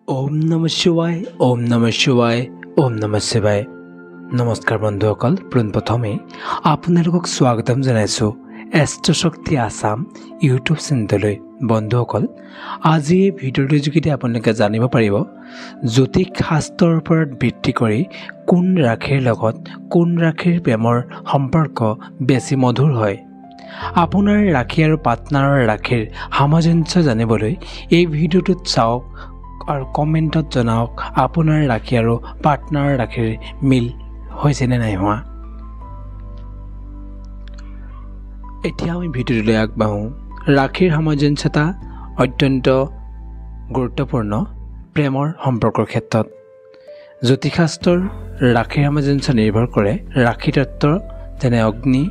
ओम नमः शिवाय ओम नमः शिवाय ओम नमः शिवाय। नमस्कार बंधुসকল, পোনপ্ৰথমে আপোনালোকক স্বাগতম জনাইছো এষ্ট্ৰ শক্তি আসাম ইউটিউব চেনেললৈ। বন্ধুসকল, আজি এই ভিডিঅ'টোৰ যোগেদি আপোনালোকে জানিব পাৰিব জ্যোতিষ শাস্ত্ৰৰ ওপৰত ভিত্তি কৰি কোন ৰাশিৰ লগত কোন ৰাশিৰ প্ৰেমৰ সম্পৰ্ক বেছি মধুৰ হয়। আপোনাৰ ৰাশি আৰু পাৰ্টনাৰৰ ৰাশিৰ সামঞ্জস্য জানিবলৈ এই ভিডিঅ'টোত চাওক আৰু কমেণ্টত জনাওক আপোনাৰ ৰাশি আৰু পাৰ্টনাৰৰ ৰাশিৰ মিল হৈছে নে নাই হোৱা। এতিয়া আমি ভিডিঅ'টোলৈ আগবাঢ়োঁ। ৰাশিৰ সামঞ্জস্যতা অত্যন্ত গুৰুত্বপূৰ্ণ প্ৰেমৰ সম্পৰ্কৰ ক্ষেত্ৰত। জ্যোতিষশাস্ত্ৰৰ ৰাশিৰ সামঞ্জস্য নিৰ্ভৰ কৰে ৰাশিতত্ত্ব যেনে অগ্নি,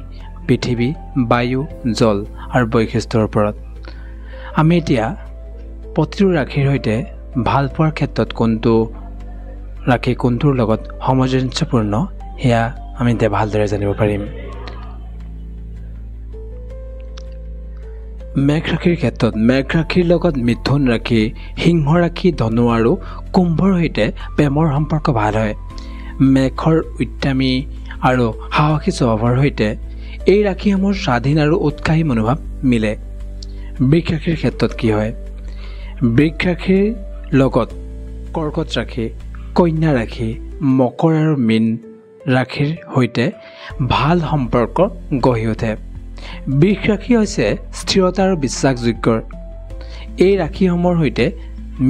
পৃথিৱী, বায়ু, জল আৰু বৈশিষ্ট্যৰ ওপৰত। আমি এতিয়া প্ৰতিটো ৰাশিৰ সৈতে ভাল পোৱাৰ ক্ষেত্ৰত কোনটো ৰাশি কোনটোৰ লগত সামঞ্জস্যপূৰ্ণ সেয়া আমি এতিয়া ভালদৰে জানিব পাৰিম। মেঘ ৰাশিৰ ক্ষেত্ৰত মেঘ ৰাশিৰ লগত মিথুন ৰাশি, সিংহ ৰাশি, ধনু আৰু কুম্ভৰ সৈতে প্ৰেমৰ সম্পৰ্ক ভাল হয়। মেঘৰ উদ্যমী আৰু সাহসী স্বভাৱৰ সৈতে এই ৰাশিসমূহৰ স্বাধীন আৰু উৎসাহী মনোভাৱ মিলে। বৃষ ৰাশিৰ ক্ষেত্ৰত কি হয়? বৃষ ৰাশিৰ লগত কৰ্কট ৰাশি, কন্যা ৰাশি, মকৰ আৰু মীন ৰাশিৰ সৈতে ভাল সম্পৰ্ক গঢ়ি উঠে। বৃষ ৰাশি হৈছে স্থিৰতা আৰু বিশ্বাসযোগ্য। এই ৰাশিসমূহৰ সৈতে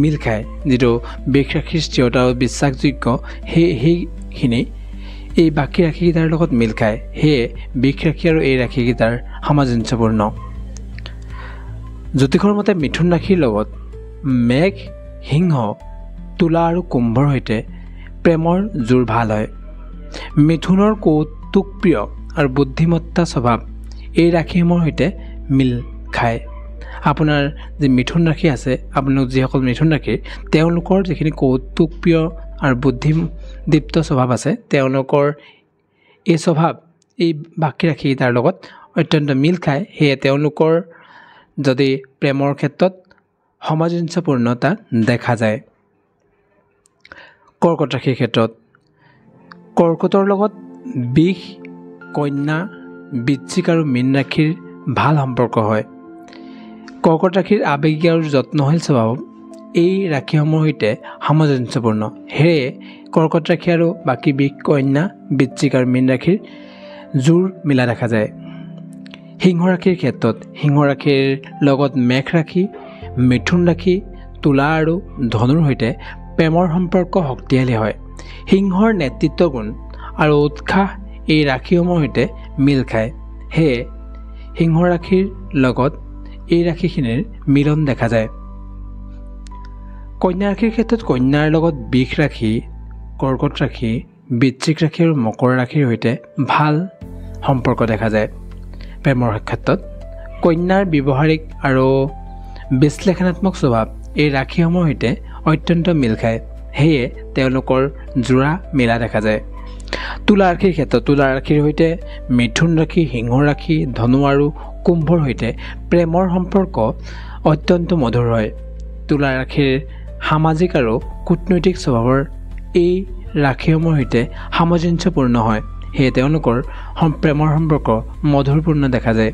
মিল খায়। যিটো বৃষ ৰাশিৰ স্থিৰতা আৰু বিশ্বাসযোগ্য সেইখিনি এই বাকী ৰাশিকেইটাৰ লগত মিল খায়। সেয়ে বৃষ ৰাশি আৰু এই ৰাশিকেইটাৰ সামঞ্জস্যপূৰ্ণ। জ্যোতিষৰ মতে মিথুন ৰাশিৰ লগত মেঘ, সিংহ, তুলা আৰু কুম্ভৰ সৈতে প্ৰেমৰ জোৰ ভাল হয়। মিথুনৰ কৌতুকপ্ৰিয় আৰু বুদ্ধিমত্তা স্বভাৱ এই ৰাশিসমূহৰ সৈতে মিল খায়। আপোনাৰ যি মিথুন ৰাশি আছে, আপোনালোক যিসকল মিথুন ৰাশিৰ তেওঁলোকৰ যিখিনি কৌতুকপ্ৰিয় আৰু বুদ্ধিদীপ্ত স্বভাৱ আছে, তেওঁলোকৰ এই স্বভাৱ এই বাকী ৰাশিকেইটাৰ লগত অত্যন্ত মিল খায়। সেয়ে তেওঁলোকৰ যদি প্ৰেমৰ ক্ষেত্ৰত সামঞ্জস্যপূৰ্ণতা দেখা যায়। কৰ্কট ৰাশিৰ ক্ষেত্ৰত কৰ্কটৰ লগত বৃষ, কন্যা, বৃশ্চিক আৰু মীন ৰাশিৰ ভাল সম্পৰ্ক হয়। কৰ্কট ৰাশিৰ আৱেগিক আৰু যত্নশীল স্বভাৱ এই ৰাশিসমূহৰ সৈতে সামঞ্জস্যপূৰ্ণ। সেয়ে কৰ্কট ৰাশি আৰু বাকী বৃষ, কন্যা, বৃশ্চিক আৰু মীন ৰাশিৰ জোৰ মিলা দেখা যায়। সিংহ ৰাশিৰ ক্ষেত্ৰত সিংহ ৰাশিৰ লগত মেঘ ৰাশি, মিথুন ৰাশি, তুলা আৰু ধনুৰ সৈতে প্ৰেমৰ সম্পৰ্ক শক্তিশালী হয়। সিংহৰ নেতৃত্ব গুণ আৰু উৎসাহ এই ৰাশিসমূহৰ সৈতে মিল খায়। সেয়ে সিংহ ৰাশিৰ লগত এই ৰাশিখিনিৰ মিলন দেখা যায়। কন্যা ৰাশিৰ ক্ষেত্ৰত কন্যাৰ লগত বৃষ ৰাশি, কৰ্কট ৰাশি, বৃশ্চিক ৰাশি আৰু মকৰ ৰাশিৰ সৈতে ভাল সম্পৰ্ক দেখা যায়। প্ৰেমৰ ক্ষেত্ৰত কন্যাৰ ব্যৱহাৰিক আৰু বিশ্লেষণাত্মক স্বভাৱ এই ৰাশিসমূহৰ সৈতে অত্যন্ত মিল খায়। সেয়ে তেওঁলোকৰ জোৰা মিলা দেখা যায়। তুলা ৰাশিৰ ক্ষেত্ৰত তুলা ৰাশিৰ সৈতে মিথুন ৰাশি, সিংহ ৰাশি, ধনু আৰু কুম্ভৰ সৈতে প্ৰেমৰ সম্পৰ্ক অত্যন্ত মধুৰ হয়। তুলা ৰাশিৰ সামাজিক আৰু কূটনৈতিক স্বভাৱৰ এই ৰাশিসমূহৰ সৈতে সামঞ্জস্যপূৰ্ণ হয়। সেয়ে তেওঁলোকৰ প্ৰেমৰ সম্পৰ্ক মধুৰপূৰ্ণ দেখা যায়।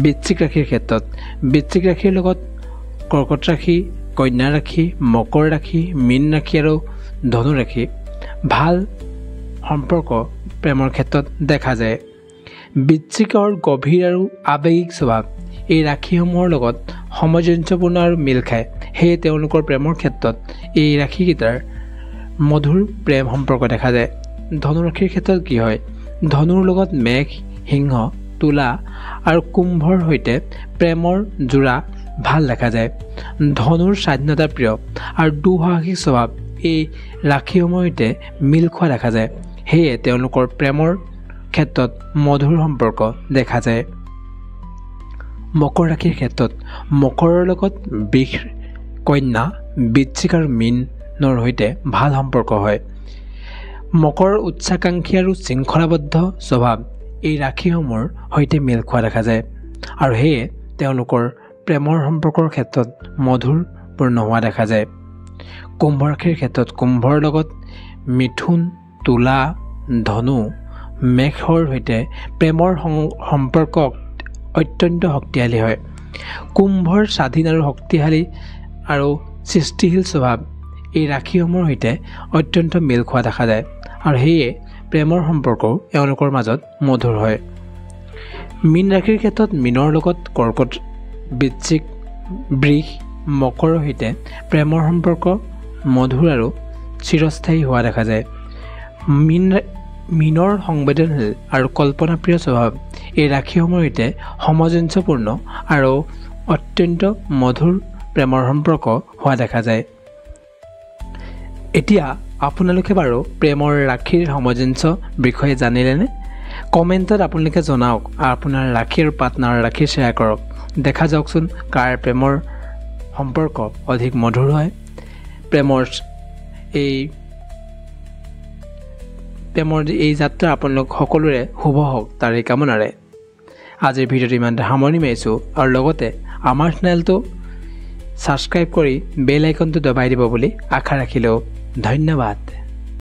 বৃশ্চিক ৰাশিৰ ক্ষেত্ৰত বৃশ্চিক ৰাশিৰ লগত কৰ্কট ৰাশি, কন্যা ৰাশি, মকৰ ৰাশি, মীন ৰাশি আৰু ধনু ৰাশি ভাল সম্পৰ্ক প্ৰেমৰ ক্ষেত্ৰত দেখা যায়। বৃশ্চিকৰ গভীৰ আৰু আৱেগিক স্বভাৱ এই ৰাশিসমূহৰ লগত সামঞ্জস্যপূৰ্ণ আৰু মিল খায়। সেয়ে তেওঁলোকৰ প্ৰেমৰ ক্ষেত্ৰত এই ৰাশিকেইটাৰ মধুৰ প্ৰেম সম্পৰ্ক দেখা যায়। ধনু ৰাশিৰ ক্ষেত্ৰত কি হয়? ধনুৰ লগত মেঘ, সিংহ, তুলা আৰু কুম্ভৰ সৈতে প্ৰেমৰ জোৰা ভাল দেখা যায়। ধনুৰ স্বাধীনতা প্ৰিয় আৰু দুঃসাহসিক স্বভাৱ এই ৰাশিসমূহৰ সৈতে মিল খোৱা দেখা যায়। সেয়ে তেওঁলোকৰ প্ৰেমৰ ক্ষেত্ৰত মধুৰ সম্পৰ্ক দেখা যায়। মকৰ ৰাশিৰ ক্ষেত্ৰত মকৰৰ লগত বৃষ, কন্যা, বৃশ্চিক আৰু মীনৰ সৈতে ভাল সম্পৰ্ক হয়। মকৰৰ উচ্চাকাংক্ষী আৰু শৃংখলাবদ্ধ স্বভাৱ এই ৰাশিসমূহৰ সৈতে মিল খোৱা দেখা যায় আৰু সেয়ে তেওঁলোকৰ প্ৰেমৰ সম্পৰ্কৰ ক্ষেত্ৰত মধুৰপূৰ্ণ হোৱা দেখা যায়। কুম্ভ ৰাশিৰ ক্ষেত্ৰত কুম্ভৰ লগত মিথুন, তুলা, ধনু, মেঘৰ সৈতে প্ৰেমৰ সম্পৰ্ক অত্যন্ত শক্তিশালী হয়। কুম্ভৰ স্বাধীন আৰু শক্তিশালী আৰু সৃষ্টিশীল স্বভাৱ এই ৰাশিসমূহৰ সৈতে অত্যন্ত মিল খোৱা দেখা যায় আৰু সেয়ে প্ৰেমৰ সম্পৰ্কও এওঁলোকৰ মাজত মধুৰ হয়। মীন ৰাশিৰ ক্ষেত্ৰত মীনৰ লগত কৰ্কট, বৃশ্চিক, বৃষ, মকৰৰ সৈতে প্ৰেমৰ সম্পৰ্ক মধুৰ আৰু চিৰস্থায়ী হোৱা দেখা যায়। মীনৰ সংবেদনশীল আৰু কল্পনাপ্ৰিয় স্বভাৱ এই ৰাশিসমূহৰ সৈতে সামঞ্জস্যপূৰ্ণ আৰু অত্যন্ত মধুৰ প্ৰেমৰ সম্পৰ্ক হোৱা দেখা যায়। এতিয়া আপোনালোকে বাৰু প্ৰেমৰ ৰাশিৰ সামঞ্জস্য বিষয়ে জানিলেনে? কমেণ্টত আপোনালোকে জনাওক আৰু আপোনাৰ ৰাশি আৰু পাৰ্টনাৰৰ ৰাশি শ্বেয়াৰ কৰক। দেখা যাওকচোন কাৰ প্ৰেমৰ সম্পৰ্ক অধিক মধুৰ হয়। প্ৰেমৰ এই যাত্ৰা আপোনালোক সকলোৰে শুভ হওক তাৰে কামনাৰে আজিৰ ভিডিঅ'টো ইমানতে সামৰণি মাৰিছোঁ আৰু লগতে আমাৰ চেনেলটো ছাবস্ক্ৰাইব কৰি বেল আইকনটো দবাই দিব বুলি আশা ৰাখিলোঁ। ধন্যবাদ।